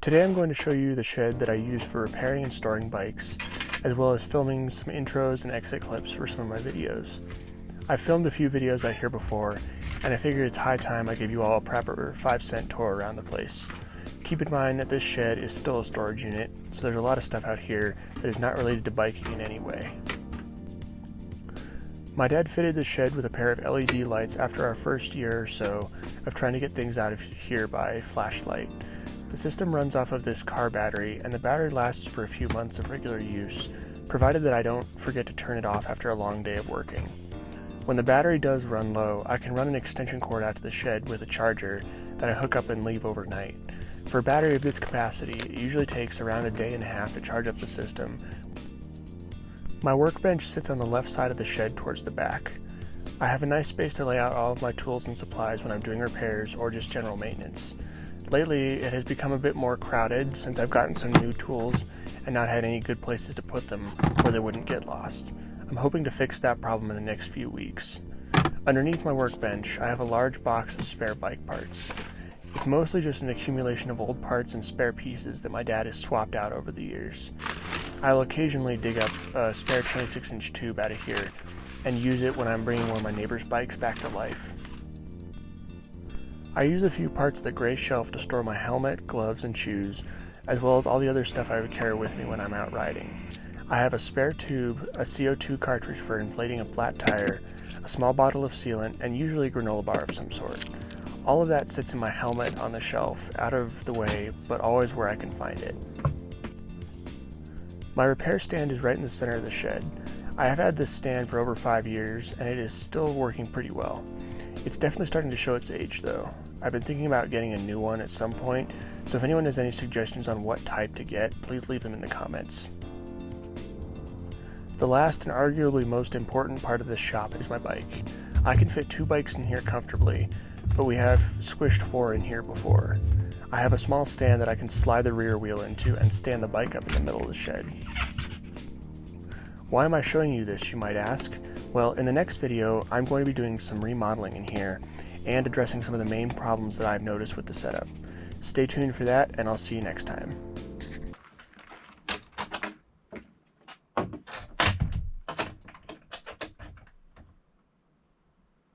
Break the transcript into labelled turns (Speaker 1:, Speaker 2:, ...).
Speaker 1: Today I'm going to show you the shed that I use for repairing and storing bikes, as well as filming some intros and exit clips for some of my videos. I've filmed a few videos out here before, and I figured it's high time I give you all a proper 5-cent tour around the place. Keep in mind that this shed is still a storage unit, so there's a lot of stuff out here that is not related to biking in any way. My dad fitted the shed with a pair of LED lights after our first year or so of trying to get things out of here by flashlight. The system runs off of this car battery, and the battery lasts for a few months of regular use, provided that I don't forget to turn it off after a long day of working. When the battery does run low, I can run an extension cord out to the shed with a charger that I hook up and leave overnight. For a battery of this capacity, it usually takes around a day and a half to charge up the system. My workbench sits on the left side of the shed towards the back. I have a nice space to lay out all of my tools and supplies when I'm doing repairs or just general maintenance. Lately, it has become a bit more crowded since I've gotten some new tools and not had any good places to put them where they wouldn't get lost. I'm hoping to fix that problem in the next few weeks. Underneath my workbench, I have a large box of spare bike parts. It's mostly just an accumulation of old parts and spare pieces that my dad has swapped out over the years. I'll occasionally dig up a spare 26-inch tube out of here and use it when I'm bringing one of my neighbor's bikes back to life. I use a few parts of the gray shelf to store my helmet, gloves, and shoes, as well as all the other stuff I would carry with me when I'm out riding. I have a spare tube, a CO2 cartridge for inflating a flat tire, a small bottle of sealant, and usually a granola bar of some sort. All of that sits in my helmet on the shelf, out of the way, but always where I can find it. My repair stand is right in the center of the shed. I have had this stand for over 5 years, and it is still working pretty well. It's definitely starting to show its age though. I've been thinking about getting a new one at some point, so if anyone has any suggestions on what type to get, please leave them in the comments. The last and arguably most important part of this shop is my bike. I can fit 2 bikes in here comfortably, but we have squished 4 in here before. I have a small stand that I can slide the rear wheel into and stand the bike up in the middle of the shed. Why am I showing you this, you might ask? Well, in the next video, I'm going to be doing some remodeling in here and addressing some of the main problems that I've noticed with the setup. Stay tuned for that, and I'll see you next time.